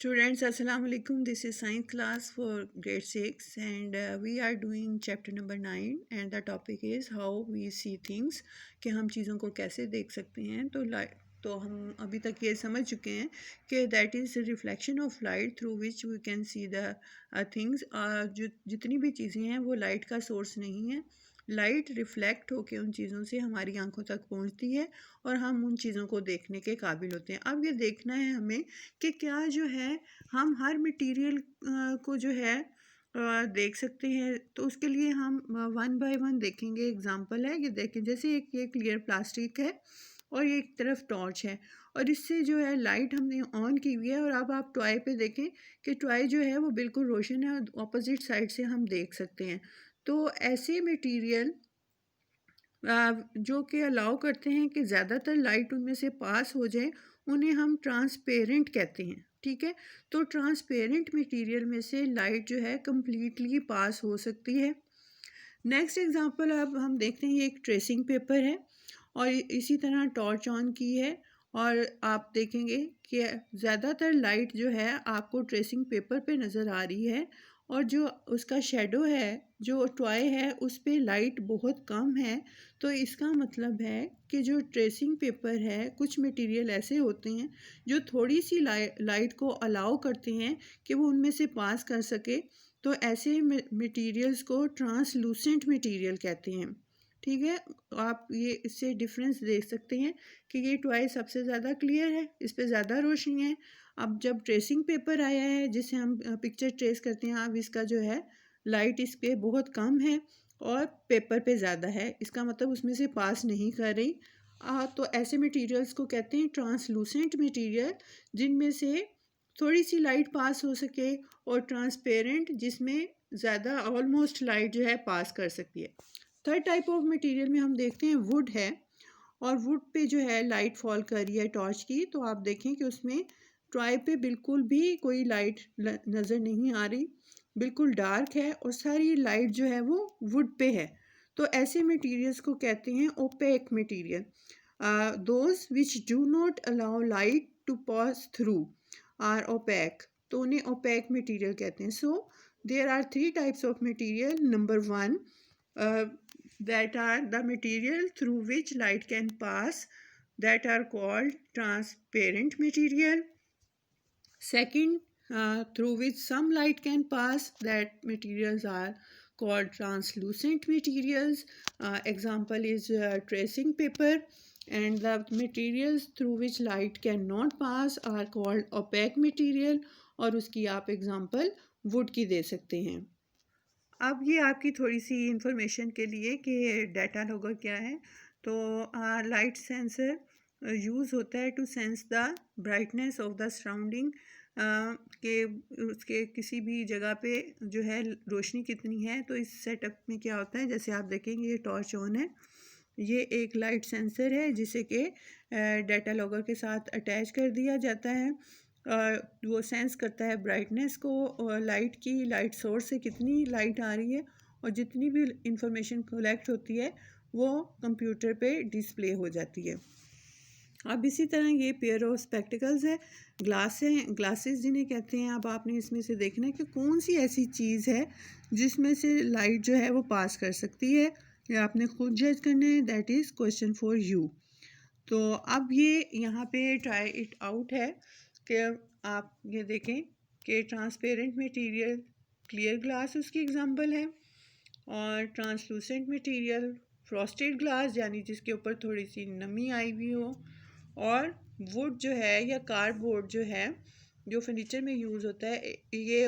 Students, Assalamu alaikum. This is science class for grade 6 and we are doing chapter number 9 and the topic is how we see things कि हम चीज़ों को कैसे देख सकते हैं। तो हम अभी तक ये समझ चुके हैं कि that is reflection of light through which we can see the things. जो जितनी भी चीज़ें हैं वो लाइट का सोर्स नहीं है। लाइट रिफ्लेक्ट होकर उन चीज़ों से हमारी आंखों तक पहुंचती है और हम उन चीज़ों को देखने के काबिल होते हैं। अब ये देखना है हमें कि क्या जो है हम हर मटेरियल को जो है देख सकते हैं। तो उसके लिए हम वन बाय वन देखेंगे। एग्जांपल है, ये देखें, जैसे एक ये क्लियर प्लास्टिक है और ये एक तरफ टॉर्च है और इससे जो है लाइट हमने ऑन की हुई है और अब आप टॉय पे देखें कि टॉय जो है वो बिल्कुल रोशन है और ऑपोजिट साइड से हम देख सकते हैं। तो ऐसे मटेरियल जो कि अलाउ करते हैं कि ज़्यादातर लाइट उनमें से पास हो जाए, उन्हें हम ट्रांसपेरेंट कहते हैं। ठीक है, तो ट्रांसपेरेंट मटेरियल में से लाइट जो है कम्प्लीटली पास हो सकती है। नेक्स्ट एग्जांपल अब हम देखते हैं, ये एक ट्रेसिंग पेपर है और इसी तरह टॉर्च ऑन की है और आप देखेंगे कि ज़्यादातर लाइट जो है आपको ट्रेसिंग पेपर पे नज़र आ रही है और जो उसका शेडो है, जो टॉय है, उस पे लाइट बहुत कम है। तो इसका मतलब है कि जो ट्रेसिंग पेपर है, कुछ मटेरियल ऐसे होते हैं जो थोड़ी सी लाइट को अलाउ करते हैं कि वो उनमें से पास कर सके। तो ऐसे मटेरियल्स को ट्रांसलूसेंट मटेरियल कहते हैं। ठीक है, आप ये इससे डिफरेंस देख सकते हैं कि ये टॉय सबसे ज़्यादा क्लियर है, इस पे ज़्यादा रोशनी है। अब जब ट्रेसिंग पेपर आया है जिसे हम पिक्चर ट्रेस करते हैं, अब इसका जो है लाइट इस पे बहुत कम है और पेपर पे ज़्यादा है, इसका मतलब उसमें से पास नहीं कर रही। तो ऐसे मटेरियल्स को कहते हैं ट्रांसलूसेंट मटेरियल, जिनमें से थोड़ी सी लाइट पास हो सके, और ट्रांसपेरेंट जिसमें ज़्यादा ऑलमोस्ट लाइट जो है पास कर सकती है। थर्ड टाइप ऑफ मटेरियल में हम देखते हैं वुड है और वुड पे जो है लाइट फॉल कर रही है टॉर्च की, तो आप देखें कि उसमें ट्राई पे बिल्कुल भी कोई लाइट नज़र नहीं आ रही, बिल्कुल डार्क है और सारी लाइट जो है वो वुड पे है। तो ऐसे मटेरियल्स को कहते हैं opaque material. Those which do not allow light to pass through are opaque, तो उन्हें ओपेक मटेरियल कहते हैं। So there are three types of material. Number one, that are the material through which light can pass, that are called transparent material. Second, through which some light can pass, that materials are called translucent materials. Example is tracing paper. And the materials through which light cannot pass are called opaque material, और उसकी आप example would की दे सकते हैं। अब ये आपकी थोड़ी सी इंफॉर्मेशन के लिए कि डाटा लॉगर क्या है। तो लाइट सेंसर यूज़ होता है to sense the brightness of the surrounding, के उसके किसी भी जगह पे जो है रोशनी कितनी है। तो इस सेटअप में क्या होता है, जैसे आप देखेंगे ये टॉर्च ऑन है, ये एक लाइट सेंसर है जिसे कि डाटा लॉगर के साथ अटैच कर दिया जाता है। वो सेंस करता है ब्राइटनेस को और लाइट की, लाइट सोर्स से कितनी लाइट आ रही है, और जितनी भी इंफॉर्मेशन कलेक्ट होती है वो कंप्यूटर पे डिस्प्ले हो जाती है। अब इसी तरह ये पेयर ऑफ स्पेक्टिकल्स है, ग्लास है, ग्लासेस जिन्हें कहते हैं। अब आपने इसमें से देखना है कि कौन सी ऐसी चीज़ है जिसमें से लाइट जो है वो पास कर सकती है, या आपने खुद जज करना है। That is question for you. तो अब ये यहाँ पे ट्राई इट आउट है कि आप ये देखें कि ट्रांसपेरेंट मटेरियल क्लियर ग्लास उसकी एग्जांपल है, और ट्रांसलूसेंट मटेरियल फ्रॉस्टेड ग्लास यानी जिसके ऊपर थोड़ी सी नमी आई हुई हो, और वुड जो है या कार्डबोर्ड जो है जो फर्नीचर में यूज़ होता है, ये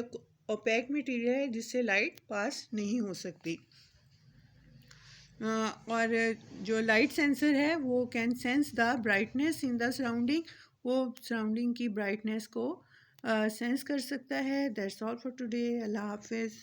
ओपेक मटेरियल है जिससे लाइट पास नहीं हो सकती। और जो लाइट सेंसर है वो can sense the brightness in the surrounding, वो सराउंडिंग की ब्राइटनेस को सेंस कर सकता है। That's all for today. अल्लाह हाफिज़।